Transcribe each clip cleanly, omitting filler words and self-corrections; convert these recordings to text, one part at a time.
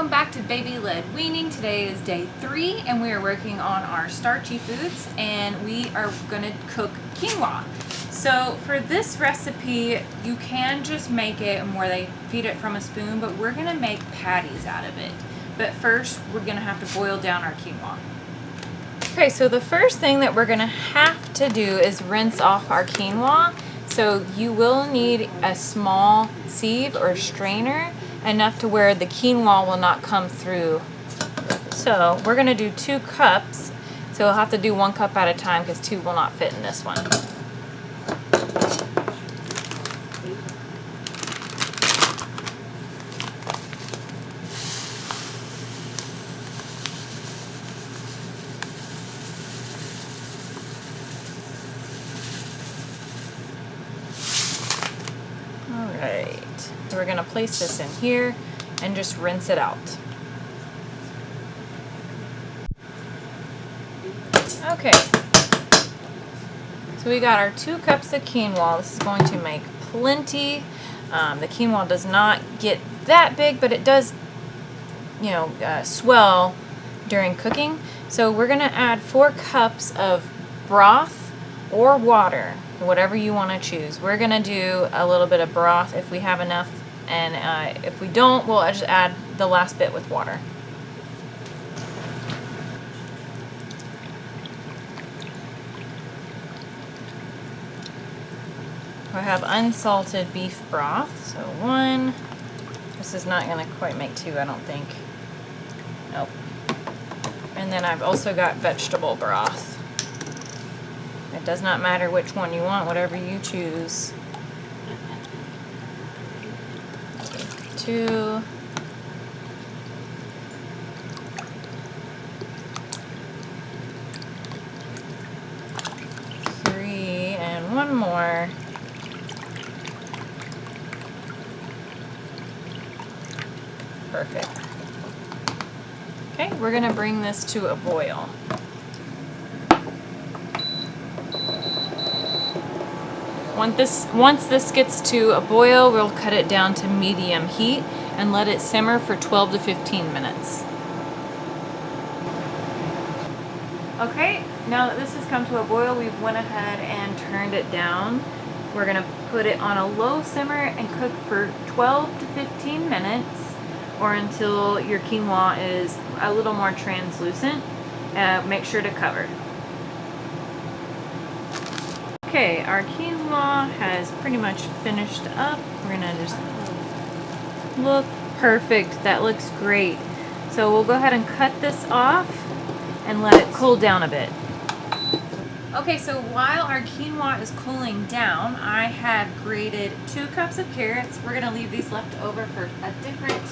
welcome back to Baby-Led Weaning. Today is day 3 and we are working on our starchy foods and we are going to cook quinoa. So for this recipe, you can just make it where they feed it from a spoon, but we're going to make patties out of it. But first, we're going to have to boil down our quinoa. Okay, so the first thing that we're going to have to do is rinse off our quinoa. So you will need a small sieve or strainer, enough to where the quinoa will not come through. So we're going to do 2 cups. So we'll have to do 1 cup at a time because 2 will not fit in this one. Alright, so we're going to place this in here and just rinse it out. Okay, so we got our 2 cups of quinoa. This is going to make plenty. The quinoa does not get that big, but it does, swell during cooking. So we're going to add 4 cups of broth or water, whatever you want to choose. We're going to do a little bit of broth if we have enough, and if we don't, we'll just add the last bit with water. I have unsalted beef broth, so 1. This is not going to quite make 2, I don't think. Nope. And then I've also got vegetable broth. It does not matter which one you want, whatever you choose. 2. And 1 more. Perfect. Okay, we're going to bring this to a boil. Once this gets to a boil, we'll cut it down to medium heat and let it simmer for 12 to 15 minutes. Okay, now that this has come to a boil, we've went ahead and turned it down. We're going to put it on a low simmer and cook for 12 to 15 minutes or until your quinoa is a little more translucent. Make sure to cover. Okay, our quinoa has pretty much finished up. We're gonna just look perfect. That looks great. So we'll go ahead and cut this off and let it cool down a bit. Okay, so while our quinoa is cooling down, I have grated 2 cups of carrots. We're gonna leave these left over for a different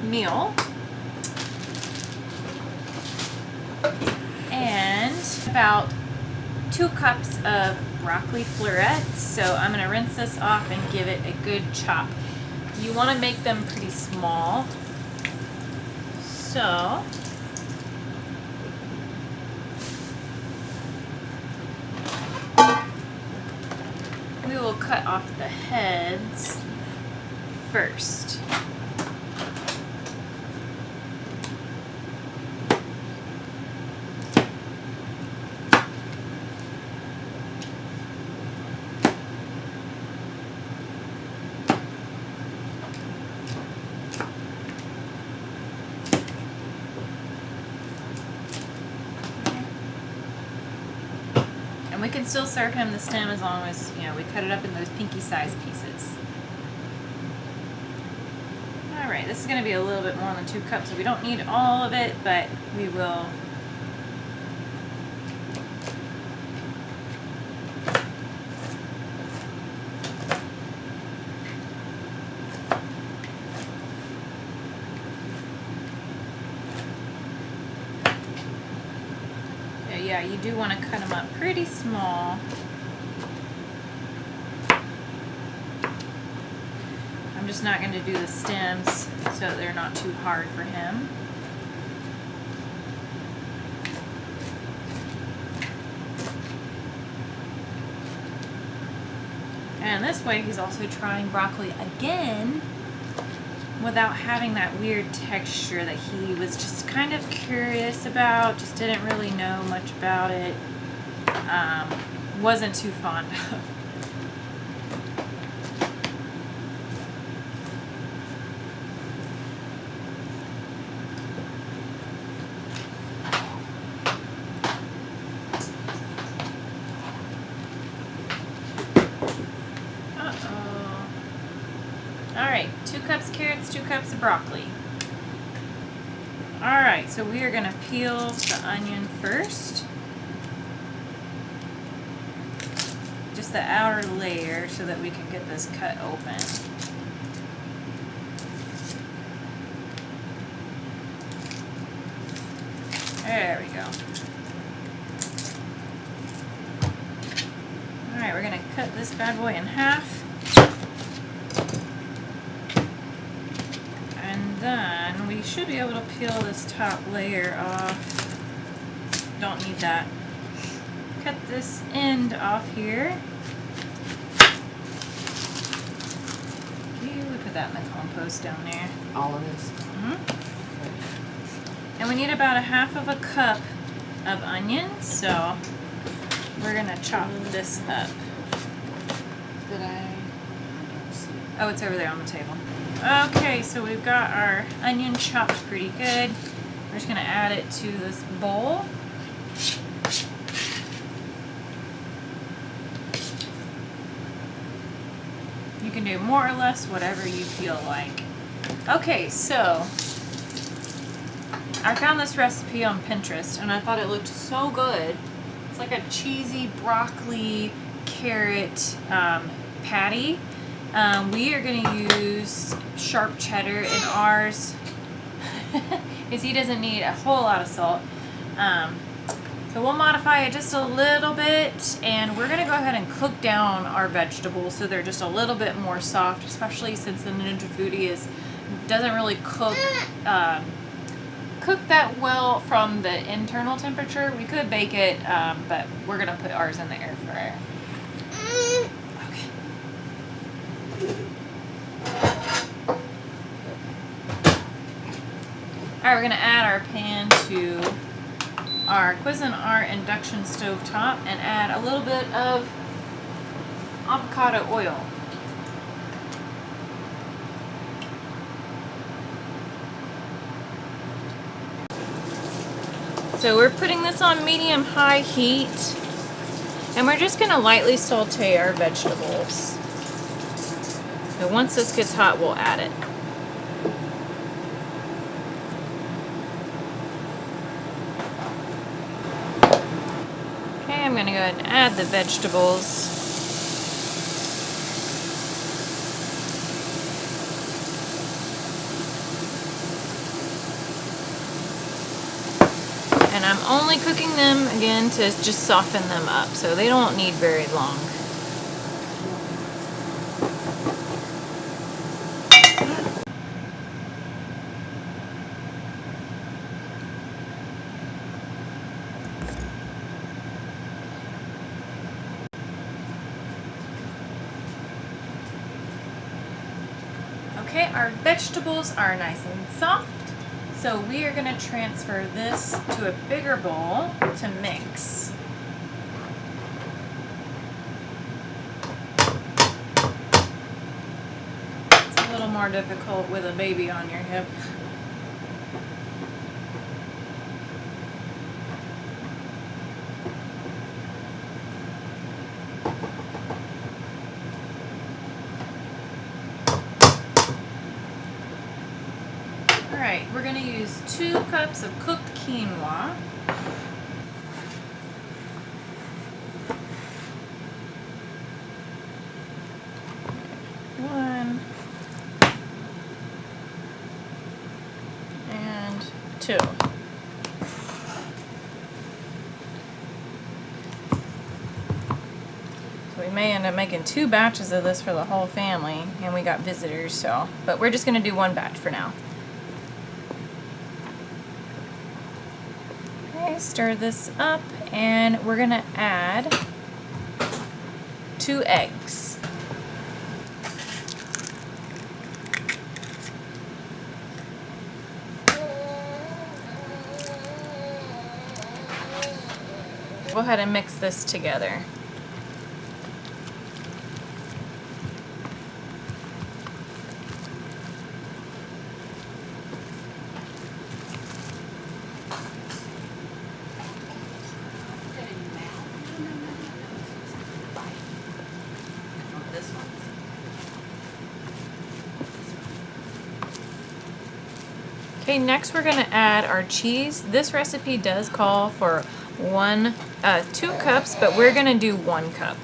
meal. And about 2 cups of broccoli florets. So I'm going to rinse this off and give it a good chop. You want to make them pretty small. So we will cut off the heads first. We can still serve him the stem as long as, we cut it up in those pinky-sized pieces. Alright, this is going to be a little bit more than 2 cups, so we don't need all of it, but we will. Yeah, you do want to cut them up pretty small. I'm just not going to do the stems so they're not too hard for him. And this way he's also trying broccoli again without having that weird texture that he was just kind of curious about, just didn't really know much about it, wasn't too fond of. Alright, 2 cups carrots, 2 cups of broccoli. Alright, so we are going to peel the onion first. Just the outer layer so that we can get this cut open. There we go. Alright, we're going to cut this bad boy in half. Then we should be able to peel this top layer off. Don't need that. Cut this end off here. Okay, we put that in the compost down there. All of this? And we need about a half of a cup of onions, so we're gonna chop this up. Did I? Oh, it's over there on the table. Okay, so we've got our onion chopped pretty good. We're just gonna add it to this bowl. You can do more or less, whatever you feel like. Okay, so I found this recipe on Pinterest and I thought it looked so good. It's like a cheesy broccoli carrot patty. We are going to use sharp cheddar in ours because he doesn't need a whole lot of salt. So we'll modify it just a little bit, and we're going to go ahead and cook down our vegetables so they're just a little bit more soft, especially since the Ninja Foodie doesn't really cook that well from the internal temperature. We could bake it, but we're going to put ours in the air fryer. Alright, we're going to add our pan to our Cuisinart induction stove top and add a little bit of avocado oil. So we're putting this on medium-high heat, and we're just going to lightly saute our vegetables. So once this gets hot, we'll add it. Okay, I'm going to go ahead and add the vegetables. And I'm only cooking them again to just soften them up, so they don't need very long. Okay, our vegetables are nice and soft. So we are going to transfer this to a bigger bowl to mix. It's a little more difficult with a baby on your hip. Alright, we're going to use 2 cups of cooked quinoa. One and 2. So we may end up making 2 batches of this for the whole family, and we got visitors, so, but we're just going to do 1 batch for now. Stir this up, and we're gonna add 2 eggs. Go ahead and mix this together. Okay, next we're gonna add our cheese. This recipe does call for 2 cups, but we're gonna do 1 cup.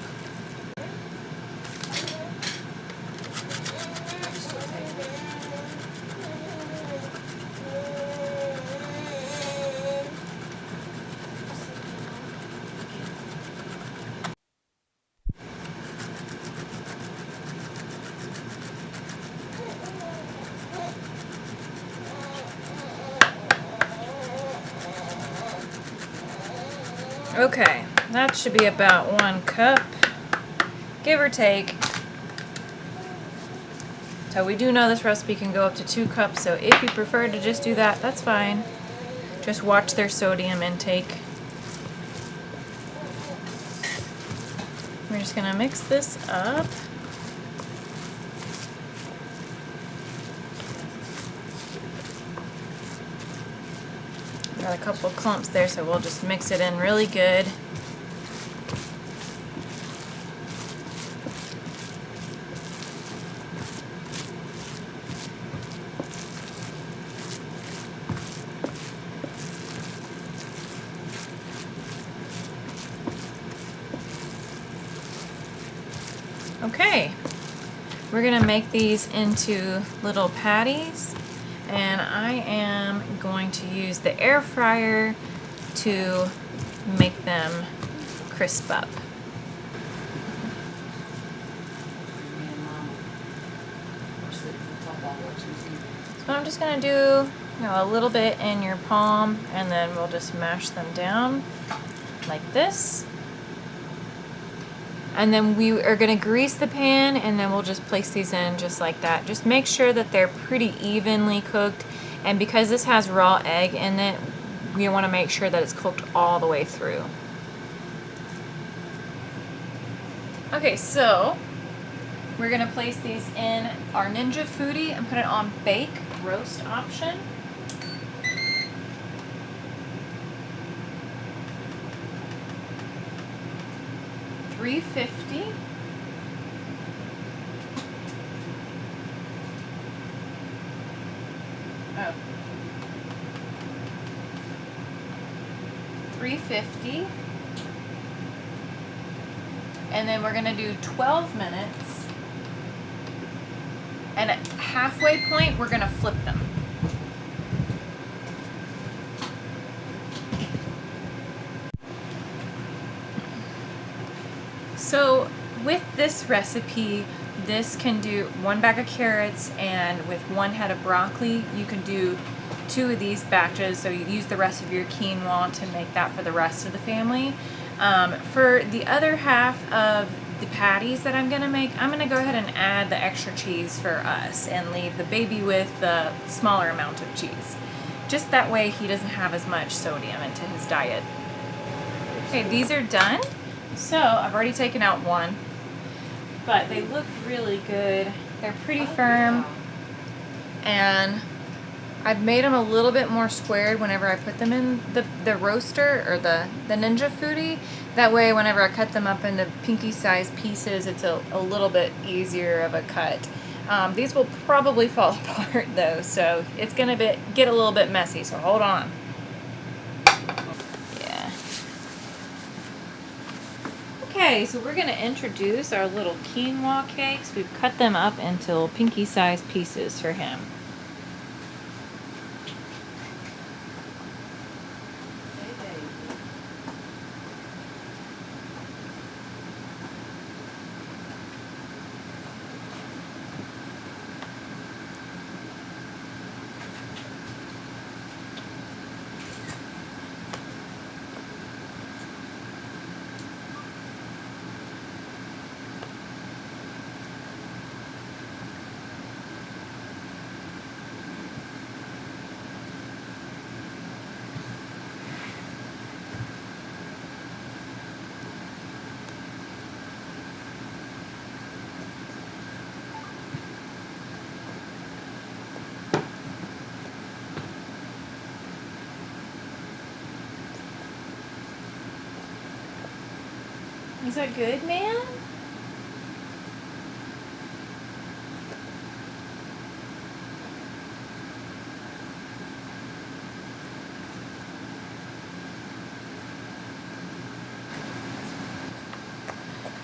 Okay, that should be about 1 cup, give or take. So we do know this recipe can go up to 2 cups, so if you prefer to just do that, that's fine. Just watch their sodium intake. We're just gonna mix this up. Got a couple clumps there, so we'll just mix it in really good. Okay, we're gonna make these into little patties, and I am going to use the air fryer to make them crisp up. So I'm just gonna do, a little bit in your palm, and then we'll just mash them down like this. And then we are gonna grease the pan, and then we'll just place these in just like that. Just make sure that they're pretty evenly cooked, and because this has raw egg in it, we wanna make sure that it's cooked all the way through. Okay, so we're gonna place these in our Ninja Foodie and put it on bake roast option. $350. Oh. $350. And then we're gonna do 12 minutes. And at halfway point, we're gonna flip them. So with this recipe, this can do 1 bag of carrots, and with 1 head of broccoli, you can do 2 of these batches. So you use the rest of your quinoa to make that for the rest of the family. For the other half of the patties that I'm gonna make, I'm gonna go ahead and add the extra cheese for us and leave the baby with the smaller amount of cheese. Just that way he doesn't have as much sodium into his diet. Okay, these are done. So I've already taken out 1, but they look really good. They're pretty firm, and I've made them a little bit more squared whenever I put them in the roaster or the Ninja Foodie. That way whenever I cut them up into pinky sized pieces, it's a little bit easier of a cut. These will probably fall apart though, so it's gonna get a little bit messy, so hold on. Yeah. Okay, so we're gonna introduce our little quinoa cakes. We've cut them up into pinky sized pieces for him. Is that good, man?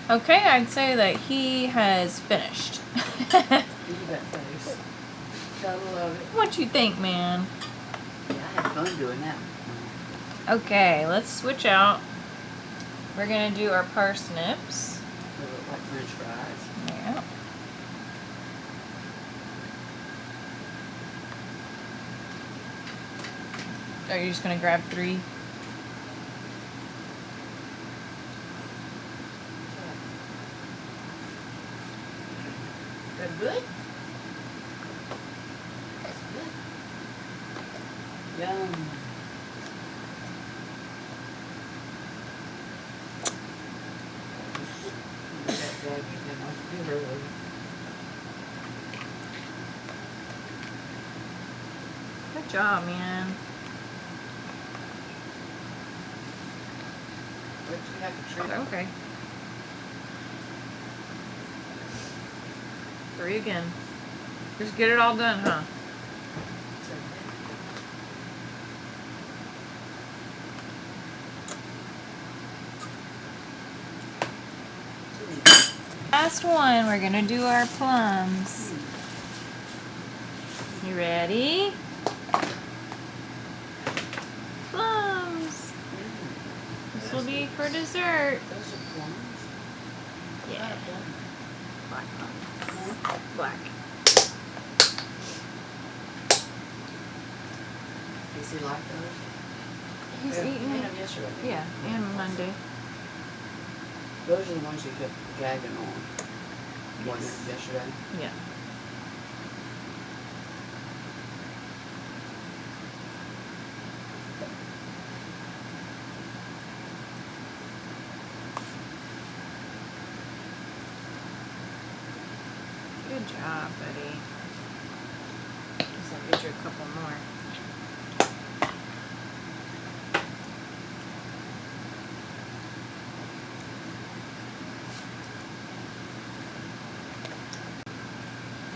Okay, I'd say that he has finished. Look at that face. Gotta love it. What you think, man? Yeah, I had fun doing that. Okay, let's switch out. We're gonna do our parsnips. They look like French fries. Yeah. Are you just gonna grab 3? That good? That's good. Yum. Good job, man. But you have to treat Okay. 3 again. Just get it all done, huh? Last one, we're gonna do our plums. You ready? Plums. This will be for dessert. Those are plums. Yeah. Black plums. Black. Does he like those? He's Yeah, eating we it. had them yesterday. Yeah, and Monday. Those are the ones you kept gagging on. Wasn't Yes. it yesterday? Yeah. Good job, buddy. Guess I'll get you a couple more.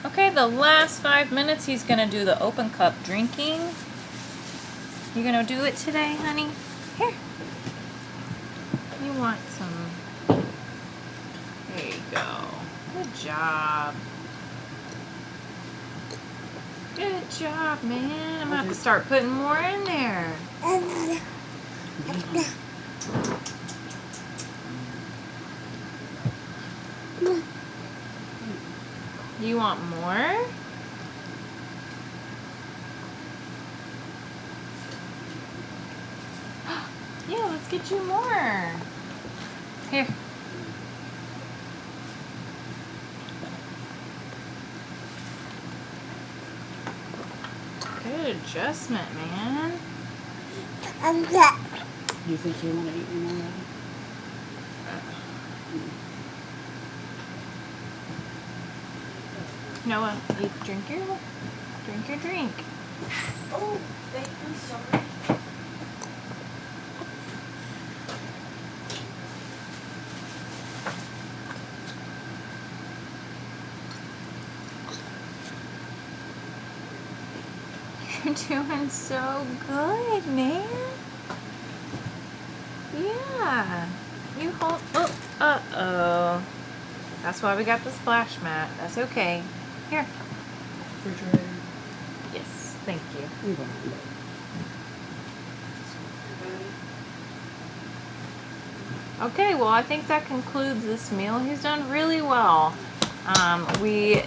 Okay, the last 5 minutes he's gonna do the open cup drinking. You gonna do it today, honey? Here. You want some. There you go. Good job. Good job, man. I'm gonna have to start putting more in there. You want more? Yeah, let's get you more. Here. Good adjustment, man. You think you want to eat any more of Noah, you drink your drink. Oh, I'm sorry. You're doing so good, man. Yeah. You hold. Oh, uh-oh. That's why we got the splash mat. That's okay. Here. Refrigerator. Yes, thank you. You're welcome. Okay, well, I think that concludes this meal. He's done really well. We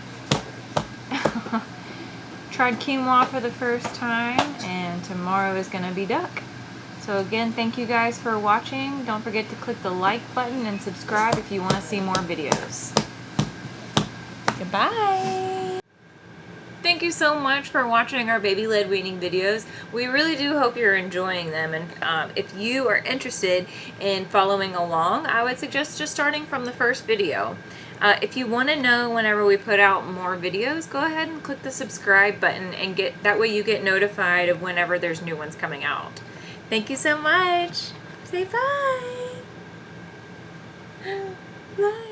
tried quinoa for the first time, and tomorrow is going to be duck. So again, thank you guys for watching. Don't forget to click the like button and subscribe if you want to see more videos. Goodbye. Thank you so much for watching our baby-led weaning videos. We really do hope you're enjoying them, and if you are interested in following along, I would suggest just starting from the first video. If you want to know whenever we put out more videos, go ahead and click the subscribe button, and that way you get notified of whenever there's new ones coming out. Thank you so much. Say bye. Bye.